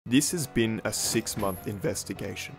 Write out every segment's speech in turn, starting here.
This has been a 6-month investigation.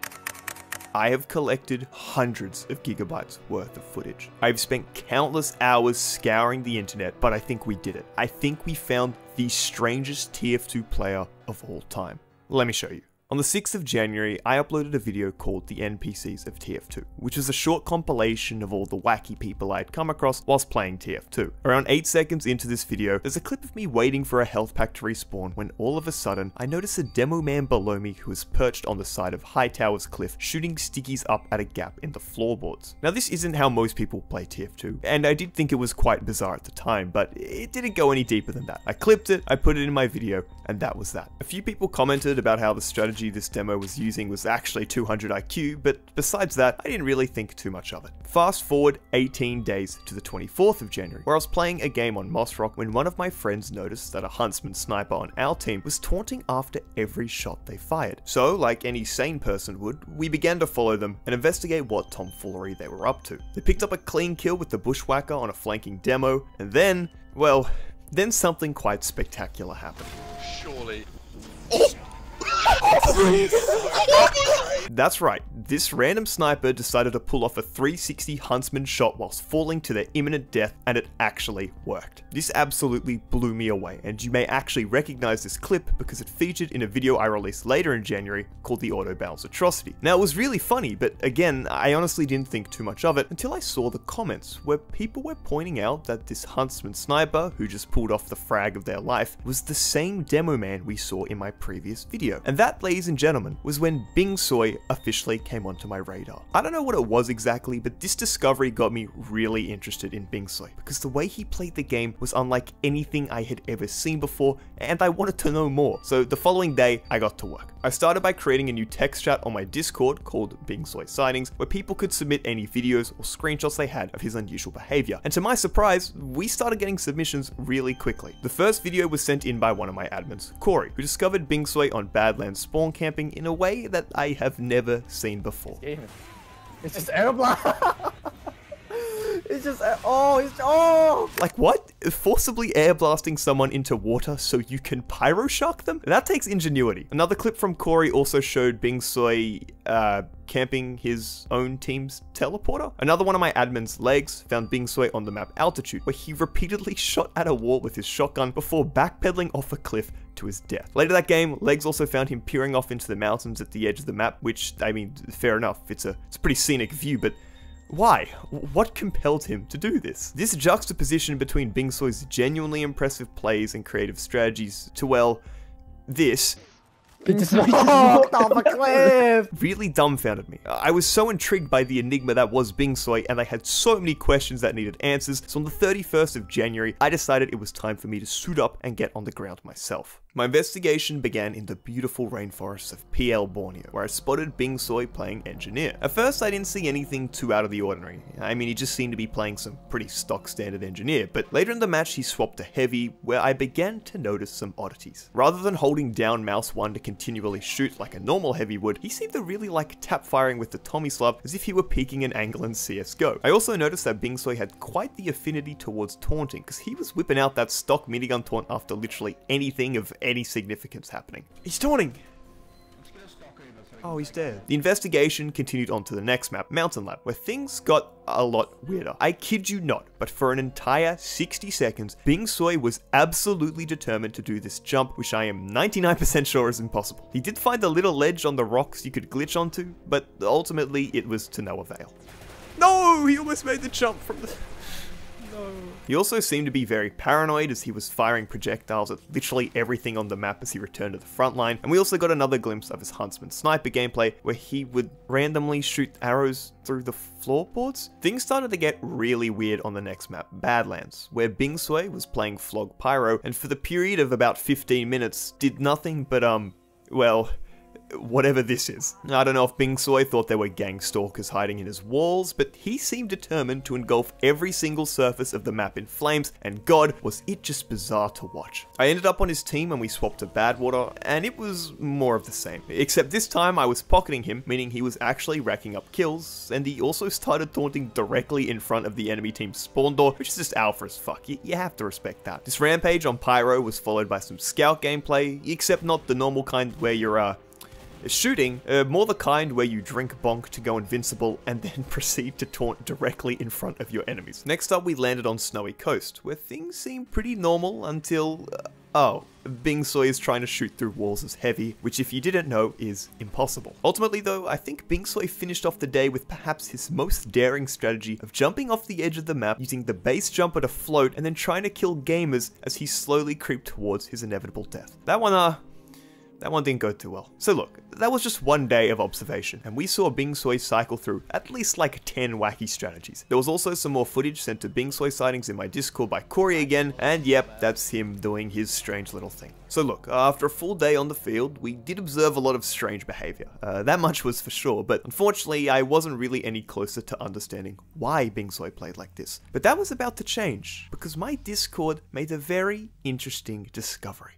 I have collected hundreds of gigabytes worth of footage. I've spent countless hours scouring the internet, but I think we did it. I think we found the strangest TF2 player of all time. Let me show you. On the 6th of January, I uploaded a video called The NPCs of TF2, which was a short compilation of all the wacky people I'd come across whilst playing TF2. Around 8 seconds into this video, there's a clip of me waiting for a health pack to respawn when all of a sudden, I notice a demo man below me who is perched on the side of Hightower's cliff, shooting stickies up at a gap in the floorboards. Now this isn't how most people play TF2, and I did think it was quite bizarre at the time, but it didn't go any deeper than that. I clipped it, I put it in my video, and that was that. A few people commented about how the strategy this demo was using was actually 200 IQ, but besides that, I didn't really think too much of it. Fast forward 18 days to the 24th of January, where I was playing a game on Moss Rock when one of my friends noticed that a huntsman sniper on our team was taunting after every shot they fired. So, like any sane person would, we began to follow them and investigate what tomfoolery they were up to. They picked up a clean kill with the bushwhacker on a flanking demo, and then, well, then something quite spectacular happened. Surely. That's right, this random sniper decided to pull off a 360 huntsman shot whilst falling to their imminent death, and it actually worked. This absolutely blew me away, and you may actually recognize this clip because it featured in a video I released later in January called the Auto Battles Atrocity. Now it was really funny, but again, I honestly didn't think too much of it until I saw the comments where people were pointing out that this huntsman sniper who just pulled off the frag of their life was the same demo man we saw in my previous video. And that, ladies and gentlemen, was when Bing Soy officially came onto my radar. I don't know what it was exactly, but this discovery got me really interested in Bing Soy because the way he played the game was unlike anything I had ever seen before, and I wanted to know more. So the following day, I got to work. I started by creating a new text chat on my Discord called Bing Soy Sightings, where people could submit any videos or screenshots they had of his unusual behavior. And to my surprise, we started getting submissions really quickly. The first video was sent in by one of my admins, Corey, who discovered Bing Soy on Badlands spawn camping in a way that I have never seen before. It's just air blast. It's just oh. Like what? Forcibly air blasting someone into water so you can pyro shock them? That takes ingenuity. Another clip from Corey also showed Bing Soy camping his own team's teleporter. Another one of my admins, Legs, found Bing Soy on the map Altitude, where he repeatedly shot at a wall with his shotgun before backpedaling off a cliff to his death. Later that game, Legs also found him peering off into the mountains at the edge of the map, which, I mean, fair enough, it's a pretty scenic view, but why? What compelled him to do this? This juxtaposition between Bing Soy's genuinely impressive plays and creative strategies to, well, this It just walked off a cliff. really dumbfounded me. I was so intrigued by the enigma that was Bing Soy, and I had so many questions that needed answers, so on the 31st of January, I decided it was time for me to suit up and get on the ground myself. My investigation began in the beautiful rainforests of PL Borneo, where I spotted Bing Soy playing Engineer. At first, I didn't see anything too out of the ordinary. I mean, he just seemed to be playing some pretty stock standard Engineer, but later in the match, he swapped to Heavy, where I began to notice some oddities. Rather than holding down mouse 1 to continually shoot like a normal Heavy would, he seemed to really like tap firing with the Tommy Slav as if he were peaking an angle in CSGO. I also noticed that Bing Soy had quite the affinity towards taunting, because he was whipping out that stock minigun taunt after literally anything of any significance happening. He's taunting! Oh, he's dead. The investigation continued on to the next map, Mountain Lab, where things got a lot weirder. I kid you not, but for an entire 60 seconds, Bing Soy was absolutely determined to do this jump, which I am 99% sure is impossible. He did find a little ledge on the rocks you could glitch onto, but ultimately it was to no avail. No! He almost made the jump from the... He also seemed to be very paranoid as he was firing projectiles at literally everything on the map as he returned to the front line, and we also got another glimpse of his huntsman sniper gameplay where he would randomly shoot arrows through the floorboards. Things started to get really weird on the next map, Badlands, where Bing Soy was playing Flog Pyro, and for the period of about 15 minutes did nothing but well, whatever this is. I don't know if Bing Soy thought there were gang stalkers hiding in his walls, but he seemed determined to engulf every single surface of the map in flames, and God, was it just bizarre to watch. I ended up on his team when we swapped to Badwater, and it was more of the same. Except this time I was pocketing him, meaning he was actually racking up kills, and he also started taunting directly in front of the enemy team's spawn door, which is just alpha as fuck. You have to respect that. This rampage on Pyro was followed by some scout gameplay, except not the normal kind where you're shooting, more the kind where you drink bonk to go invincible and then proceed to taunt directly in front of your enemies. Next up, we landed on Snowy Coast, where things seemed pretty normal until, Bing Soy is trying to shoot through walls as heavy, which if you didn't know is impossible. Ultimately though, I think Bing Soy finished off the day with perhaps his most daring strategy of jumping off the edge of the map, using the base jumper to float, and then trying to kill gamers as he slowly creeped towards his inevitable death. That one didn't go too well. So look, that was just one day of observation, and we saw Bing Soy cycle through at least like 10 wacky strategies. There was also some more footage sent to Bing Soy sightings in my Discord by Corey again, and yep, that's him doing his strange little thing. So look, after a full day on the field, we did observe a lot of strange behavior. That much was for sure, but unfortunately I wasn't really any closer to understanding why Bing Soy played like this. But that was about to change, because my Discord made a very interesting discovery.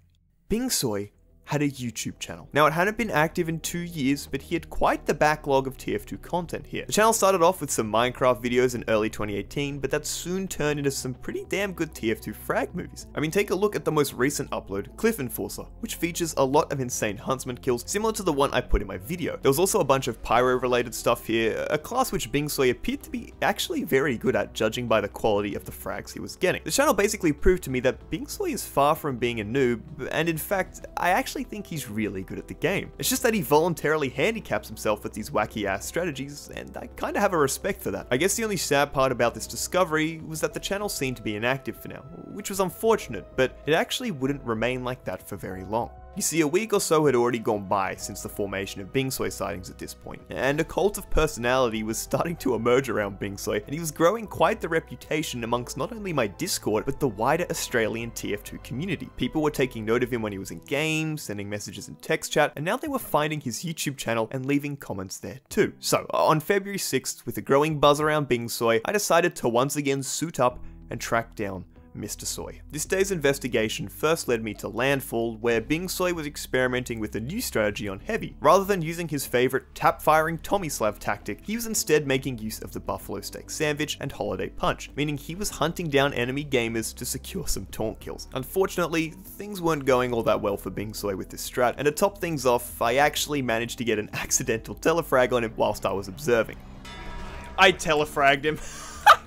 Bing Soy had a YouTube channel. Now, it hadn't been active in 2 years, but he had quite the backlog of TF2 content here. The channel started off with some Minecraft videos in early 2018, but that soon turned into some pretty damn good TF2 frag movies. I mean, take a look at the most recent upload, Cliff Enforcer, which features a lot of insane huntsman kills, similar to the one I put in my video. There was also a bunch of pyro-related stuff here, a class which Bing Soy appeared to be actually very good at, judging by the quality of the frags he was getting. The channel basically proved to me that Bing Soy is far from being a noob, and in fact, I actually think he's really good at the game. It's just that he voluntarily handicaps himself with these wacky ass strategies, and I kinda have a respect for that. I guess the only sad part about this discovery was that the channel seemed to be inactive for now, which was unfortunate, but it actually wouldn't remain like that for very long. You see, a week or so had already gone by since the formation of Bing Soy sightings at this point, and a cult of personality was starting to emerge around Bing Soy, and he was growing quite the reputation amongst not only my Discord, but the wider Australian TF2 community. People were taking note of him when he was in games, sending messages in text chat, and now they were finding his YouTube channel and leaving comments there too. So, on February 6th, with a growing buzz around Bing Soy, I decided to once again suit up and track down Mr. Soy. This day's investigation first led me to Landfall, where Bing Soy was experimenting with a new strategy on Heavy. Rather than using his favorite tap-firing Tomislav tactic, he was instead making use of the Buffalo Steak Sandwich and Holiday Punch, meaning he was hunting down enemy gamers to secure some taunt kills. Unfortunately, things weren't going all that well for Bing Soy with this strat, and to top things off, I actually managed to get an accidental telefrag on him whilst I was observing. I telefragged him.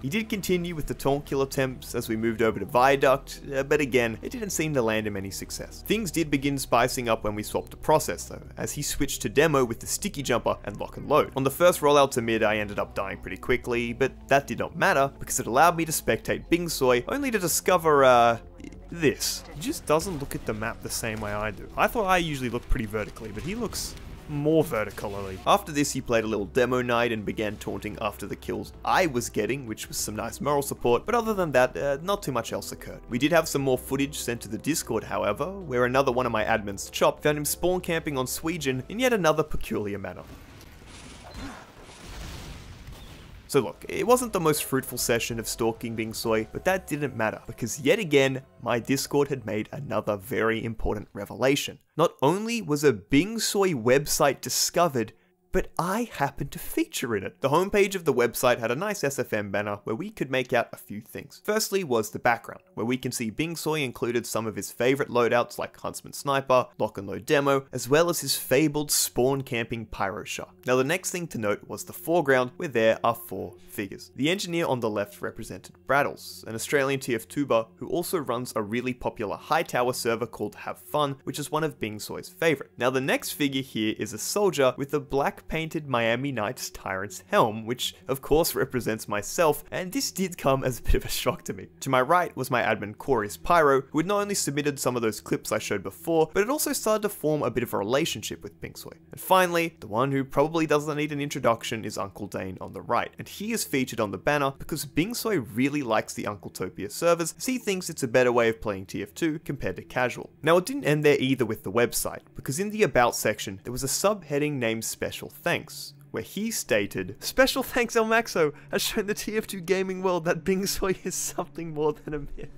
He did continue with the taunt kill attempts as we moved over to Viaduct, but again, it didn't seem to land him any success. Things did begin spicing up when we swapped to Process though, as he switched to Demo with the sticky jumper and lock and load. On the first rollout to mid, I ended up dying pretty quickly, but that did not matter because it allowed me to spectate Bing Soy, only to discover, this. He just doesn't look at the map the same way I do. I thought I usually look pretty vertically, but he looks more vertically. After this, he played a little demo night and began taunting after the kills I was getting, which was some nice moral support, but other than that, not too much else occurred. We did have some more footage sent to the Discord, however, where another one of my admins, Chop, found him spawn camping on Sweden in yet another peculiar manner. So look, it wasn't the most fruitful session of stalking Bing Soy, but that didn't matter, because yet again, my Discord had made another very important revelation. Not only was a Bing Soy website discovered, but I happened to feature in it. The homepage of the website had a nice SFM banner where we could make out a few things. Firstly was the background, where we can see Bing Soy included some of his favorite loadouts like Huntsman Sniper, Lock and Load Demo, as well as his fabled spawn camping Pyro Shark. Now the next thing to note was the foreground, where there are 4 figures. The engineer on the left represented Braddles, an Australian TF2ber who also runs a really popular high tower server called Have Fun, which is one of Bing Soy's favorite. Now the next figure here is a soldier with a black black painted Miami Knights Tyrant's helm, which of course represents myself, and this did come as a bit of a shock to me. To my right was my admin Corey's Pyro, who had not only submitted some of those clips I showed before, but had also started to form a bit of a relationship with Bingsoy. And finally, the one who probably doesn't need an introduction is Uncle Dane on the right, and he is featured on the banner because Bingsoy really likes the Uncletopia servers, as he thinks it's a better way of playing TF2 compared to casual. Now it didn't end there either with the website, because in the About section there was a subheading named Special Thanks, where he stated, "Special thanks El Maxo has shown the TF2 gaming world that Bingsoy is something more than a myth."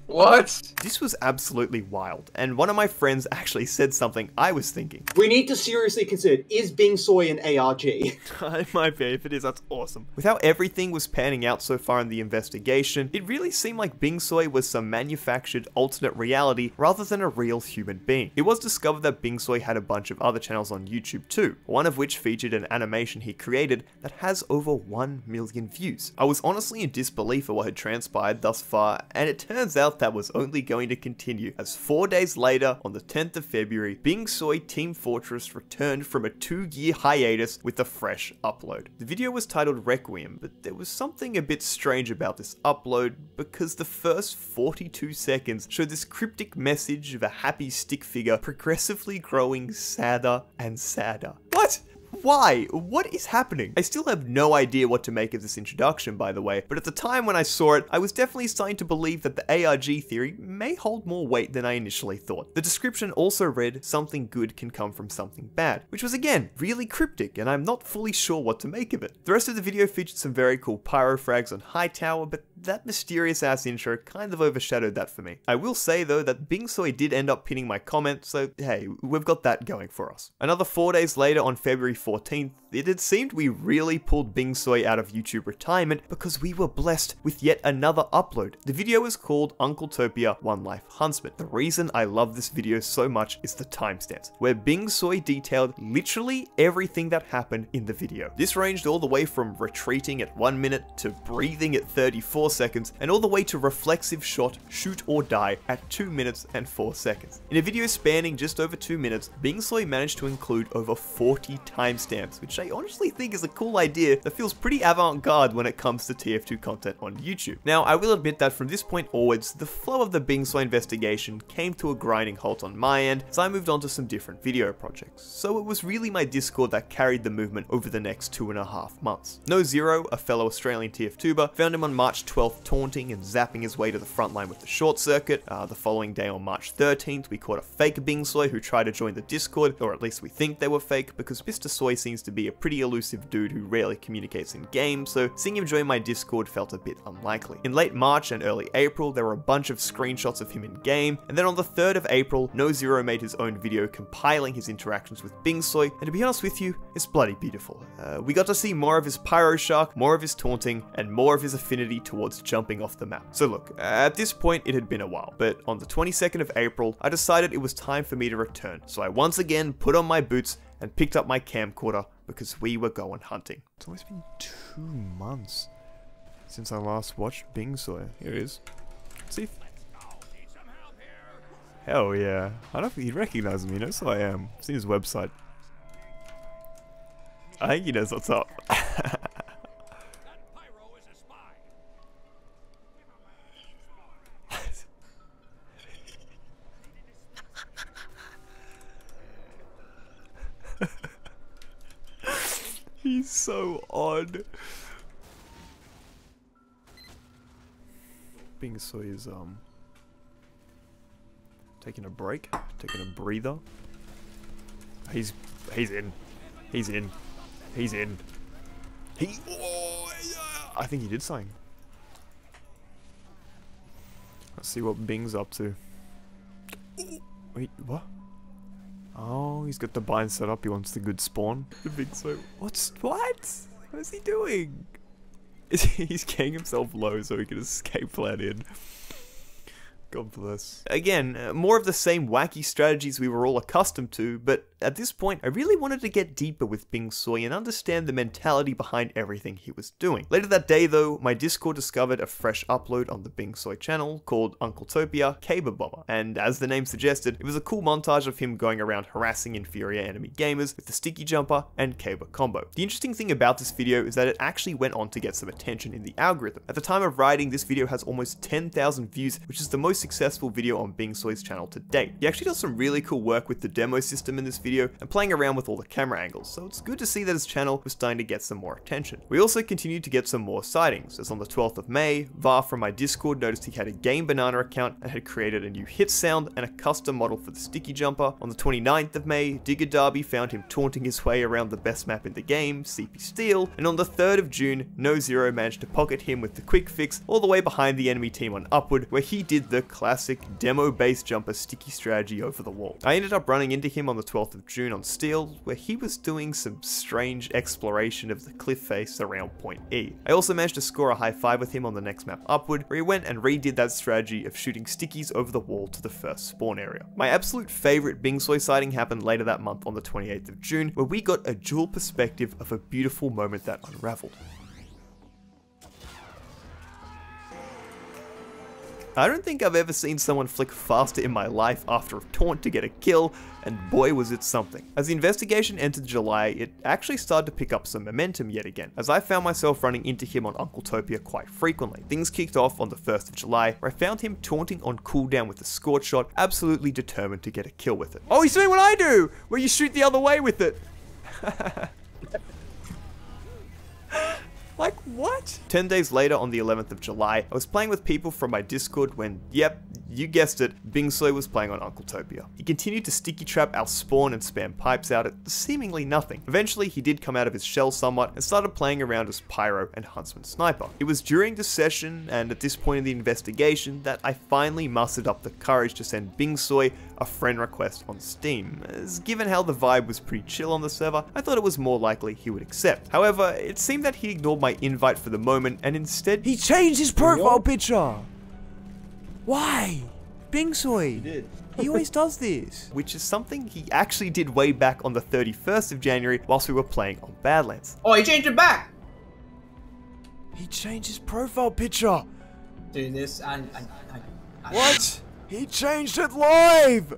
What? This was absolutely wild, and one of my friends actually said something I was thinking. We need to seriously consider, is Bingsoy an ARG? It might be. If it is, that's awesome. With how everything was panning out so far in the investigation, it really seemed like Bingsoy was some manufactured alternate reality rather than a real human being. It was discovered that Bingsoy had a bunch of other channels on YouTube too, one of which featured an animation he created that has over 1 million views. I was honestly in disbelief at what had transpired thus far, and it turns out that was only going to continue, as 4 days later, on the 10th of February, Bingsoy Team Fortress returned from a 2-year hiatus with a fresh upload. The video was titled Requiem, but there was something a bit strange about this upload, because the first 42 seconds showed this cryptic message of a happy stick figure progressively growing sadder and sadder. What? Why? What is happening? I still have no idea what to make of this introduction, by the way, but at the time when I saw it, I was definitely starting to believe that the ARG theory may hold more weight than I initially thought. The description also read, "Something good can come from something bad," which was again, really cryptic, and I'm not fully sure what to make of it. The rest of the video featured some very cool pyro frags on Hightower, but that mysterious ass intro kind of overshadowed that for me. I will say though that Bingsoy did end up pinning my comment, so hey, we've got that going for us. Another 4 days later on February 14th, it had seemed we really pulled Bingsoy out of YouTube retirement because we were blessed with yet another upload. The video is called Uncletopia One Life Huntsman. The reason I love this video so much is the timestamps, where Bingsoy detailed literally everything that happened in the video. This ranged all the way from retreating at 1 minute to breathing at 34 seconds, and all the way to reflexive shot shoot or die at 2 minutes and 4 seconds. In a video spanning just over 2 minutes, Bingsoy managed to include over 40 timestamps, which I honestly think is a cool idea that feels pretty avant-garde when it comes to TF2 content on YouTube. Now, I will admit that from this point onwards, the flow of the Bingsoy investigation came to a grinding halt on my end as I moved on to some different video projects, so it was really my Discord that carried the movement over the next 2.5 months. No Zero, a fellow Australian TF2ber, found him on March 12th taunting and zapping his way to the front line with the short circuit. The following day on March 13th, we caught a fake Bingsoy who tried to join the Discord, or at least we think they were fake, because Mr. Soy seems to be a pretty elusive dude who rarely communicates in game, so seeing him join my Discord felt a bit unlikely. In late March and early April, there were a bunch of screenshots of him in game, and then on the 3rd of April, No Zero made his own video compiling his interactions with Bingsoy, and to be honest with you, it's bloody beautiful. We got to see more of his pyro shark, more of his taunting, and more of his affinity towards jumping off the map. So look, at this point it had been a while, but on the 22nd of April, I decided it was time for me to return, so I once again put on my boots and picked up my camcorder because we were going hunting. It's always been 2 months since I last watched Bingsoy. Here it is. Let's see if... Hell yeah. I don't know if he recognizes me, he knows who I am. I've seen his website. I think he knows what's up. He's so odd. Bingsoy is taking a break, taking a breather. He's in. He's in. He's in. Oh, yeah. I think he did something. Let's see what Bing's up to. Wait, what? Oh, he's got the bind set up. He wants the good spawn. The Bingsoy. What? What is he doing? He's getting himself low so he can escape flat in. God bless. Again, more of the same wacky strategies we were all accustomed to, but at this point, I really wanted to get deeper with Bing Soy and understand the mentality behind everything he was doing. Later that day though, my Discord discovered a fresh upload on the Bing Soy channel called Uncletopia Caber Bomber, and as the name suggested, it was a cool montage of him going around harassing inferior enemy gamers with the sticky jumper and caber combo. The interesting thing about this video is that it actually went on to get some attention in the algorithm. At the time of writing, this video has almost 10,000 views, which is the most successful video on Bing Soy's channel to date. He actually does some really cool work with the demo system in this video and playing around with all the camera angles, so it's good to see that his channel was starting to get some more attention. We also continued to get some more sightings, as on the 12th of May, Var from my Discord noticed he had a Game Banana account and had created a new hit sound and a custom model for the sticky jumper. On the 29th of May, Digger Derby found him taunting his way around the best map in the game, CP Steel, and on the 3rd of June, No Zero managed to pocket him with the quick fix all the way behind the enemy team on Upward, where he did the classic demo base jumper sticky strategy over the wall. I ended up running into him on the 12th of June on Steel, where he was doing some strange exploration of the cliff face around point E. I also managed to score a high 5 with him on the next map Upward, where he went and redid that strategy of shooting stickies over the wall to the first spawn area. My absolute favorite Bing Soy sighting happened later that month on the 28th of June, where we got a dual perspective of a beautiful moment that unraveled. I don't think I've ever seen someone flick faster in my life after a taunt to get a kill, and boy was it something. As the investigation entered July, it actually started to pick up some momentum yet again, as I found myself running into him on Uncletopia quite frequently. Things kicked off on the 1st of July, where I found him taunting on cooldown with a scorch shot, absolutely determined to get a kill with it. Oh, he's doing what I do, where you shoot the other way with it. Like, what? 10 days later, on the 11th of July, I was playing with people from my Discord when, yep, you guessed it, Bing Soy was playing on Uncletopia. He continued to sticky trap our spawn and spam pipes out at seemingly nothing. Eventually, he did come out of his shell somewhat and started playing around as Pyro and Huntsman Sniper. It was during this session, and at this point in the investigation, that I finally mustered up the courage to send Bing Soy a friend request on Steam, as given how the vibe was pretty chill on the server, I thought it was more likely he would accept. However, it seemed that he ignored my invite for the moment and instead He changed his profile picture! Why? Bing Soy! He did. He always does this. which is something he actually did way back on the 31st of January whilst we were playing on Badlands. Oh, he changed it back. He changed his profile picture. Doing this and What? He changed it live!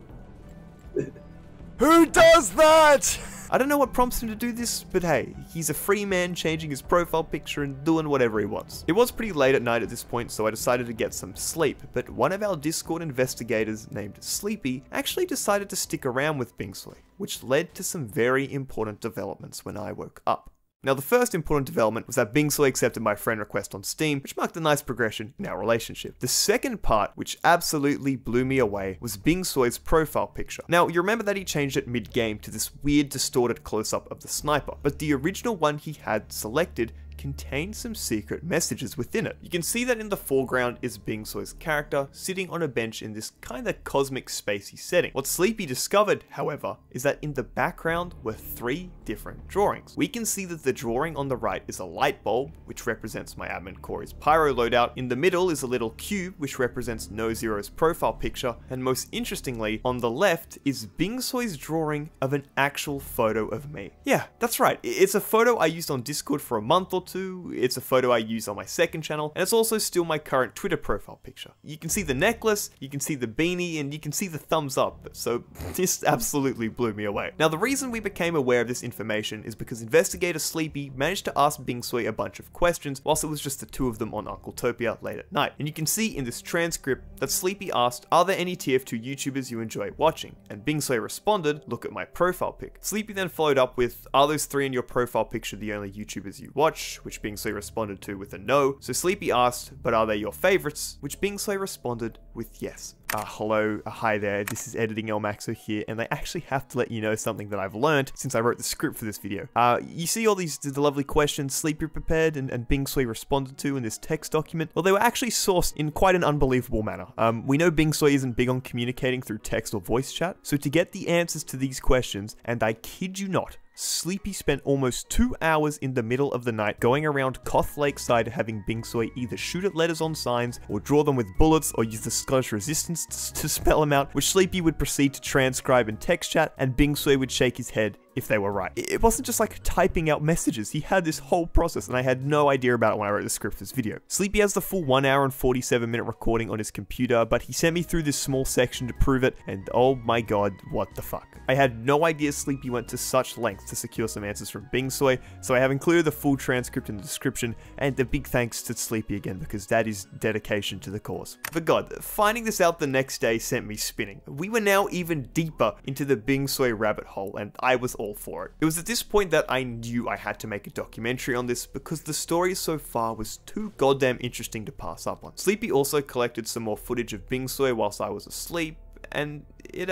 Who does that? I don't know what prompts him to do this, but hey, he's a free man changing his profile picture and doing whatever he wants. It was pretty late at night at this point, so I decided to get some sleep, but one of our Discord investigators named Sleepy actually decided to stick around with Bing Soy, which led to some very important developments when I woke up. Now, the first important development was that Bing Soy accepted my friend request on Steam, which marked a nice progression in our relationship. The second part, which absolutely blew me away, was Bing Soy's profile picture. Now, you remember that he changed it mid-game to this weird distorted close-up of the sniper, but the original one he had selected contained some secret messages within it. You can see that in the foreground is Bing Soy's character sitting on a bench in this kind of cosmic spacey setting. What Sleepy discovered, however, is that in the background were 3 different drawings. We can see that the drawing on the right is a light bulb, which represents my admin Corey's pyro loadout. In the middle is a little cube, which represents No Zero's profile picture, and most interestingly, on the left is Bing Soy's drawing of an actual photo of me. Yeah, that's right. It's a photo I used on Discord for a month or two, it's a photo I use on my second channel, and it's also still my current Twitter profile picture. You can see the necklace, you can see the beanie, and you can see the thumbs up, so this absolutely blew me away. Now, the reason we became aware of this information is because investigator Sleepy managed to ask Bing Soy a bunch of questions whilst it was just the 2 of them on Uncletopia late at night. And you can see in this transcript that Sleepy asked, "Are there any TF2 YouTubers you enjoy watching?" And Bing Soy responded, "Look at my profile pic." Sleepy then followed up with, "Are those 3 in your profile picture the only YouTubers you watch?" Which Bing Soy responded to with a no. So Sleepy asked, "But are they your favorites?" Which Bing Soy responded with yes. Hello, hi there, this is Editing Elmaxo here, and I actually have to let you know something that I've learned since I wrote the script for this video. You see all the lovely questions Sleepy prepared and Bing Soy responded to in this text document? Well, they were actually sourced in quite an unbelievable manner. We know Bing Soy isn't big on communicating through text or voice chat, so to get the answers to these questions, and I kid you not, Sleepy spent almost 2 hours in the middle of the night going around Koth Lakeside having Bing Soy either shoot at letters on signs, or draw them with bullets, or use the Scottish Resistance to spell them out, which Sleepy would proceed to transcribe in text chat, and Bing Soy would shake his head if they were right. It wasn't just like typing out messages, he had this whole process and I had no idea about it when I wrote the script for this video. Sleepy has the full 1 hour and 47-minute recording on his computer, but he sent me through this small section to prove it, and oh my god, what the fuck. I had no idea Sleepy went to such lengths to secure some answers from Bing Soy, so I have included the full transcript in the description, and a big thanks to Sleepy again because that is dedication to the cause. But god, finding this out the next day sent me spinning. We were now even deeper into the Bing Soy rabbit hole, and I was all for it. It was at this point that I knew I had to make a documentary on this because the story so far was too goddamn interesting to pass up on. Sleepy also collected some more footage of Bing Soy whilst I was asleep, and it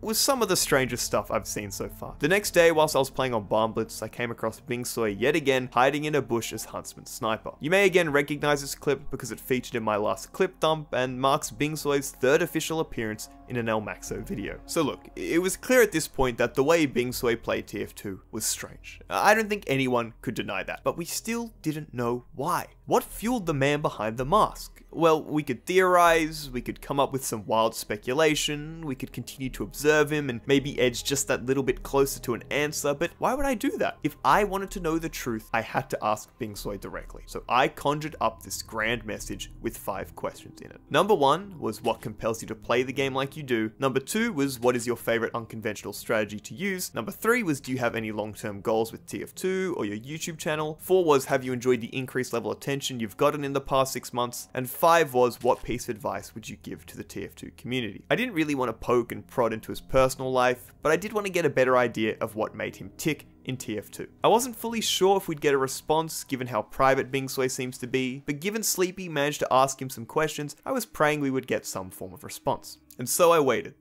was some of the strangest stuff I've seen so far. The next day, whilst I was playing on Bomb Blitz, I came across Bing Soy yet again, hiding in a bush as Huntsman Sniper. You may again recognize this clip because it featured in my last clip dump and marks Bing Soy's 3rd official appearance in an El Maxo video. So look, it was clear at this point that the way Bing Soy played TF2 was strange. I don't think anyone could deny that, but we still didn't know why. What fueled the man behind the mask? Well, we could theorize, we could come up with some wild speculation, we could continue to observe him and maybe edge just that little bit closer to an answer, but why would I do that? If I wanted to know the truth, I had to ask Bing Soy directly. So I conjured up this grand message with 5 questions in it. Number 1 was what compels you to play the game like you do. Number 2 was what is your favorite unconventional strategy to use. Number 3 was do you have any long-term goals with TF2 or your YouTube channel. 4 was have you enjoyed the increased level of attention you've gotten in the past 6 months. And 5 was what piece of advice would you give to the TF2 community. I didn't really want to poke and prod into his personal life, but I did want to get a better idea of what made him tick in TF2. I wasn't fully sure if we'd get a response given how private Bing Soy seems to be, but given Sleepy managed to ask him some questions, I was praying we would get some form of response. And so I waited.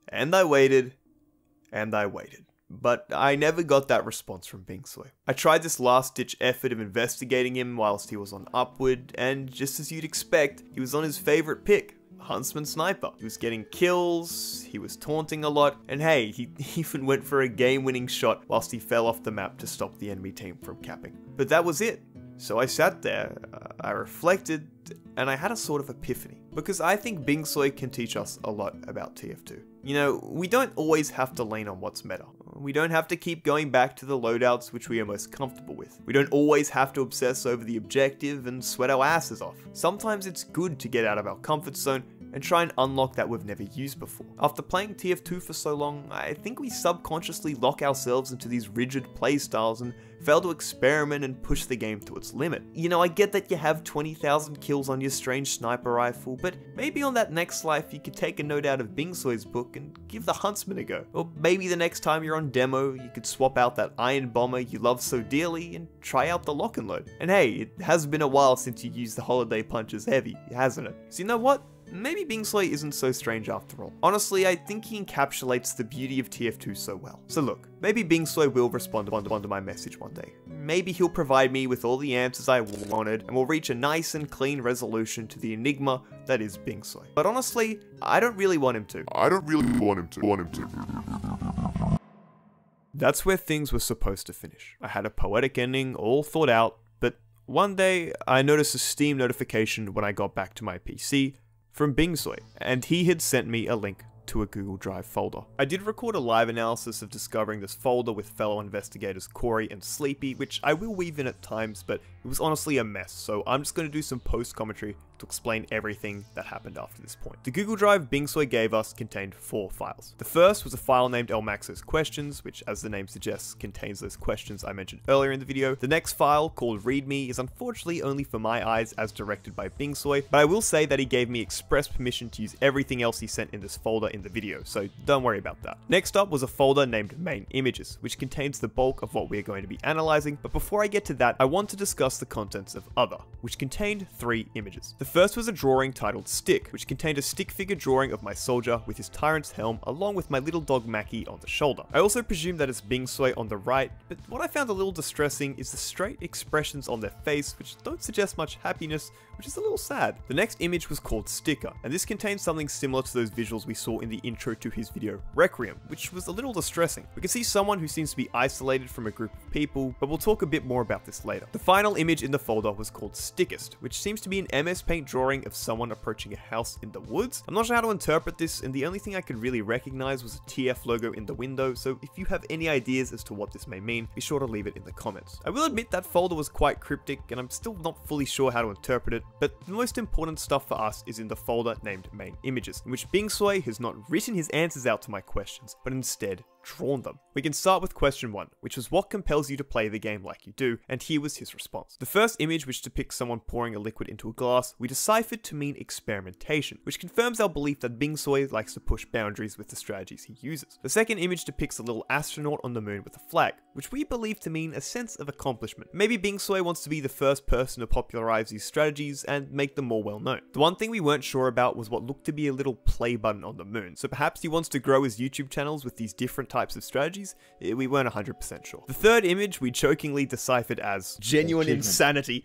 And I waited. And I waited. But I never got that response from Bing Soy. I tried this last-ditch effort of investigating him whilst he was on Upward, and just as you'd expect, he was on his favorite pick, Huntsman Sniper. He was getting kills, he was taunting a lot, and hey, he even went for a game-winning shot whilst he fell off the map to stop the enemy team from capping. But that was it. So I sat there, I reflected, and I had a sort of epiphany. Because I think Bing Soy can teach us a lot about TF2. You know, we don't always have to lean on what's meta. We don't have to keep going back to the loadouts which we are most comfortable with. We don't always have to obsess over the objective and sweat our asses off. Sometimes it's good to get out of our comfort zone and try and unlock that we've never used before. After playing TF2 for so long, I think we subconsciously lock ourselves into these rigid playstyles and fail to experiment and push the game to its limit. You know, I get that you have 20,000 kills on your strange sniper rifle, but maybe on that next life you could take a note out of Bing Soy's book and give the Huntsman a go. Or maybe the next time you're on demo, you could swap out that Iron Bomber you love so dearly and try out the lock and load. And hey, it has been a while since you used the Holiday Punches heavy, hasn't it? So you know what? Maybe Bing Soy isn't so strange after all. Honestly, I think he encapsulates the beauty of TF2 so well. So look, maybe Bing Soy will respond to my message one day. Maybe he'll provide me with all the answers I wanted, and we'll reach a nice and clean resolution to the enigma that is Bing Soy. But honestly, I don't really want him to. That's where things were supposed to finish. I had a poetic ending all thought out, but one day I noticed a Steam notification when I got back to my PC from Bing Soy, and he had sent me a link to a Google Drive folder. I did record a live analysis of discovering this folder with fellow investigators Corey and Sleepy, which I will weave in at times, but it was honestly a mess, so I'm just going to do some post-commentary to explain everything that happened after this point. The Google Drive Bing Soy gave us contained 4 files. The first was a file named El Maxo's Questions, which as the name suggests contains those questions I mentioned earlier in the video. The next file, called README, is unfortunately only for my eyes as directed by Bing Soy, but I will say that he gave me express permission to use everything else he sent in this folder in the video, so don't worry about that. Next up was a folder named Main Images, which contains the bulk of what we are going to be analyzing, but before I get to that, I want to discuss discuss the contents of Other, which contained 3 images. The first was a drawing titled Stick, which contained a stick figure drawing of my soldier with his tyrant's helm along with my little dog Mackie on the shoulder. I also presume that it's Bing Sui on the right, but what I found a little distressing is the straight expressions on their face which don't suggest much happiness, which is a little sad. The next image was called Sticker, and this contains something similar to those visuals we saw in the intro to his video Requiem, which was a little distressing. We can see someone who seems to be isolated from a group of people, but we'll talk a bit more about this later. The final image in the folder was called Strangest, which seems to be an MS Paint drawing of someone approaching a house in the woods. I'm not sure how to interpret this, and the only thing I could really recognize was a TF logo in the window, so if you have any ideas as to what this may mean, be sure to leave it in the comments. I will admit that folder was quite cryptic, and I'm still not fully sure how to interpret it, but the most important stuff for us is in the folder named Main Images, in which Bing Sui has not written his answers out to my questions, but instead drawn them. We can start with question 1, which was what compels you to play the game like you do, and here was his response. The first image, which depicts someone pouring a liquid into a glass, we deciphered to mean experimentation, which confirms our belief that Bing Sui likes to push boundaries with the strategies he uses. The second image depicts a little astronaut on the moon with a flag, which we believe to mean a sense of accomplishment. Maybe Bing Sui wants to be the first person to popularize these strategies and make them more well known. The one thing we weren't sure about was what looked to be a little play button on the moon, so perhaps he wants to grow his YouTube channels with these different types of strategies. We weren't 100% sure. The third image we jokingly deciphered as genuine insanity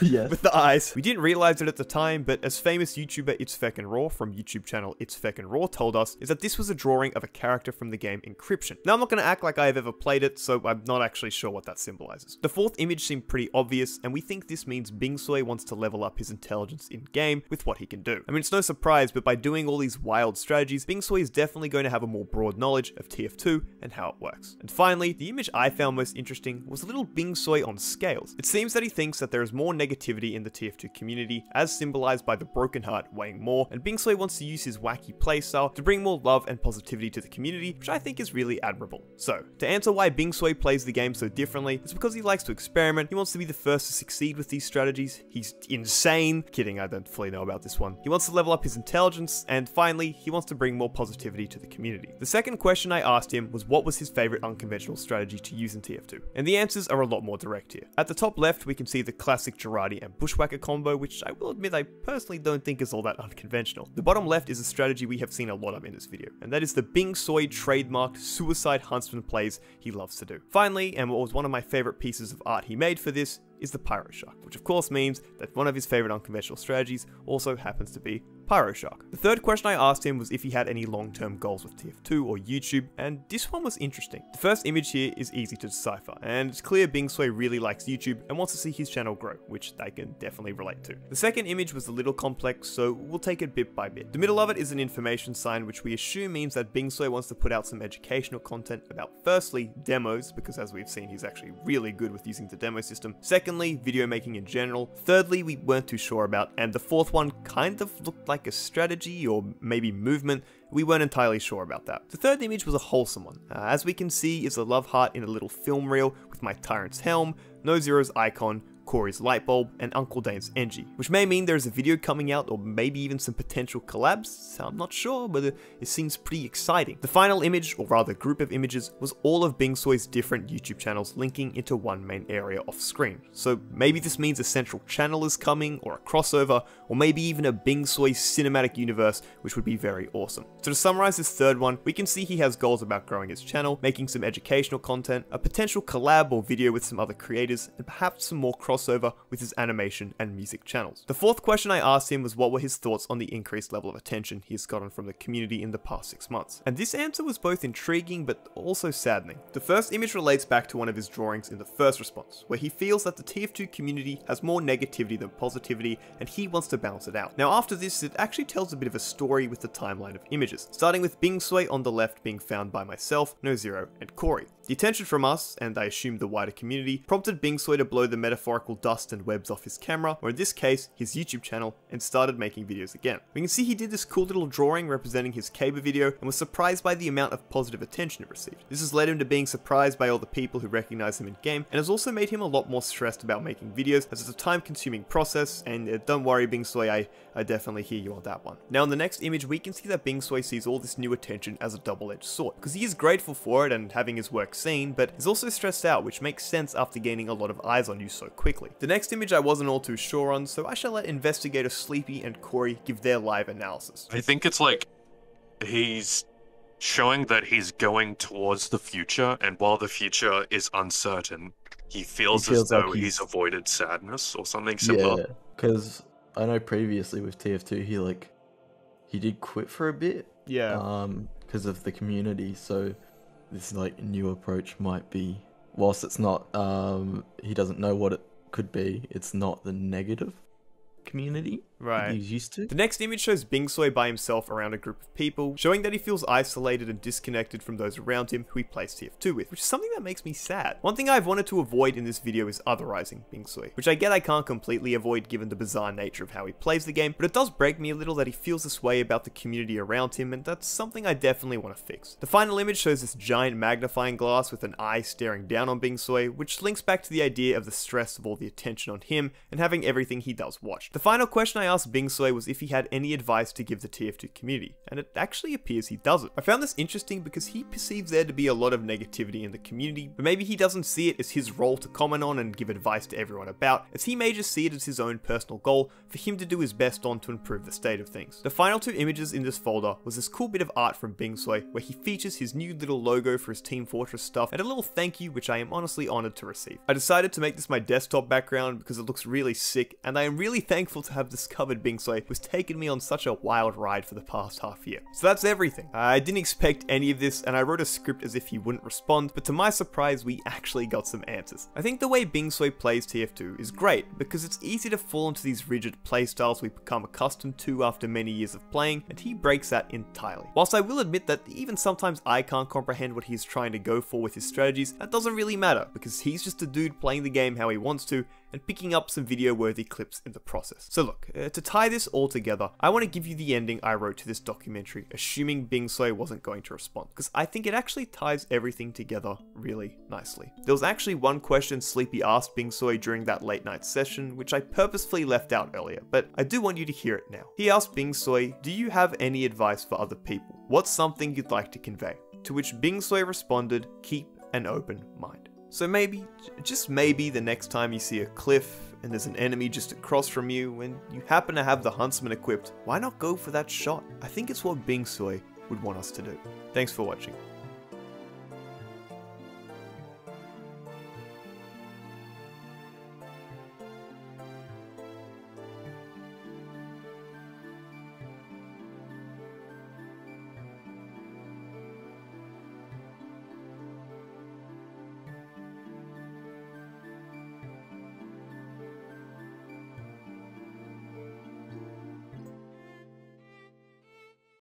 Yes. with the eyes. We didn't realize it at the time, but as famous YouTuber It's Feckin' Raw from YouTube channel It's Feckin' Raw told us, is that this was a drawing of a character from the game Encryption. Now I'm not going to act like I have ever played it, so I'm not actually sure what that symbolizes. The fourth image seemed pretty obvious, and we think this means Bing Sui wants to level up his intelligence in game with what he can do. I mean, it's no surprise, but by doing all these wild strategies, Bing Sui is definitely going to have a more broad knowledge of TF2 and how it works. And finally, the image I found most interesting was a little Bing Sui on scales. It seems that he thinks that there is more negativity in the TF2 community, as symbolized by the broken heart weighing more, and Bing Sui wants to use his wacky playstyle to bring more love and positivity to the community, which I think is really admirable. So, to answer why Bing Sui plays the game so differently, it's because he likes to experiment, he wants to be the first to succeed with these strategies, he's insane, kidding, I don't fully know about this one, he wants to level up his intelligence, and finally, he wants to bring more positivity to the community. The second question I asked him was what was his favorite unconventional strategy to use in TF2, and the answers are a lot more direct here. At the top left, we can see the classic Girardi and Bushwhacker combo, which I will admit I personally don't think is all that unconventional. The bottom left is a strategy we have seen a lot of in this video, and that is the Bing Sui trademarked suicide huntsman plays he loves to do. Finally, and what was one of my favorite pieces of art he made for this, is the Pyro Shark, which of course means that one of his favorite unconventional strategies also happens to be Pyro Shark. The third question I asked him was if he had any long-term goals with TF2 or YouTube, and this one was interesting. The first image here is easy to decipher, and it's clear Bing Sui really likes YouTube and wants to see his channel grow, which I can definitely relate to. The second image was a little complex, so we'll take it bit by bit. The middle of it is an information sign, which we assume means that Bing Sui wants to put out some educational content about, firstly, demos, because as we've seen, he's actually really good with using the demo system. Secondly, video making in general. Thirdly, we weren't too sure about, and the fourth one kind of looked like a strategy or maybe movement. We weren't entirely sure about that. The third image was a wholesome one. As we can see, is a love heart in a little film reel with my tyrant's helm, No Zero's icon, Corey's light bulb, and Uncle Dane's Engie, which may mean there's a video coming out or maybe even some potential collabs. I'm not sure, but it seems pretty exciting. The final image, or rather group of images, was all of Bing Sui's different YouTube channels linking into one main area off screen. So maybe this means a central channel is coming, or a crossover, or maybe even a Bing Sui cinematic universe, which would be very awesome. So to summarize this third one, we can see he has goals about growing his channel, making some educational content, a potential collab or video with some other creators, and perhaps some more crossover with his animation and music channels. The fourth question I asked him was what were his thoughts on the increased level of attention he has gotten from the community in the past 6 months. And this answer was both intriguing but also saddening. The first image relates back to one of his drawings in the first response, where he feels that the TF2 community has more negativity than positivity and he wants to balance it out. Now after this, it actually tells a bit of a story with the timeline of images, starting with Bing Sui on the left being found by myself, No Zero, and Corey. The attention from us, and I assume the wider community, prompted Bing Sui to blow the metaphorical dust and webs off his camera, or in this case, his YouTube channel, and started making videos again. We can see he did this cool little drawing representing his Caber video and was surprised by the amount of positive attention it received. This has led him to being surprised by all the people who recognize him in game, and has also made him a lot more stressed about making videos, as it's a time-consuming process, and don't worry Bing Sui, I definitely hear you on that one. Now in the next image, we can see that Bing Sui sees all this new attention as a double-edged sword, because he is grateful for it and having his work dark scene, but is also stressed out, which makes sense after gaining a lot of eyes on you so quickly. The next image I wasn't all too sure on, so I shall let investigator Sleepy and Corey give their live analysis. I think it's like he's showing that he's going towards the future, and while the future is uncertain, he feels as though like he's avoided sadness or something similar. Yeah, because I know previously with TF2 he did quit for a bit. Yeah. Because of the community, so this like new approach might be, whilst it's not he doesn't know what it could be, it's not the negative community Right. he's used to. The next image shows Bingsoy by himself around a group of people, showing that he feels isolated and disconnected from those around him who he plays TF2 with, which is something that makes me sad. One thing I've wanted to avoid in this video is otherizing Bingsoy, which I get I can't completely avoid given the bizarre nature of how he plays the game, but it does break me a little that he feels this way about the community around him, and that's something I definitely want to fix. The final image shows this giant magnifying glass with an eye staring down on Bingsoy, which links back to the idea of the stress of all the attention on him and having everything he does watched. The final question I asked Bingsoy was if he had any advice to give the TF2 community, and it actually appears he doesn't. I found this interesting because he perceives there to be a lot of negativity in the community, but maybe he doesn't see it as his role to comment on and give advice to everyone about, as he may just see it as his own personal goal for him to do his best on to improve the state of things. The final two images in this folder was this cool bit of art from Bingsoy where he features his new little logo for his Team Fortress stuff and a little thank you, which I am honestly honored to receive. I decided to make this my desktop background because it looks really sick, and I am really thankful to have discovered Bingsoy, who's taken me on such a wild ride for the past half year. So that's everything. I didn't expect any of this, and I wrote a script as if he wouldn't respond, but to my surprise, we actually got some answers. I think the way Bingsoy plays TF2 is great, because it's easy to fall into these rigid playstyles we become accustomed to after many years of playing, and he breaks that entirely. Whilst I will admit that even sometimes I can't comprehend what he's trying to go for with his strategies, that doesn't really matter, because he's just a dude playing the game how he wants to, and picking up some video-worthy clips in the process. So look, to tie this all together, I want to give you the ending I wrote to this documentary, assuming Bingsoy wasn't going to respond, because I think it actually ties everything together really nicely. There was actually one question Sleepy asked Bingsoy during that late night session, which I purposefully left out earlier, but I do want you to hear it now. He asked Bingsoy, "Do you have any advice for other people? What's something you'd like to convey?" To which Bingsoy responded, "Keep an open mind." So maybe, just maybe, the next time you see a cliff and there's an enemy just across from you and you happen to have the huntsman equipped, why not go for that shot? I think it's what Bingsoy would want us to do. Thanks for watching.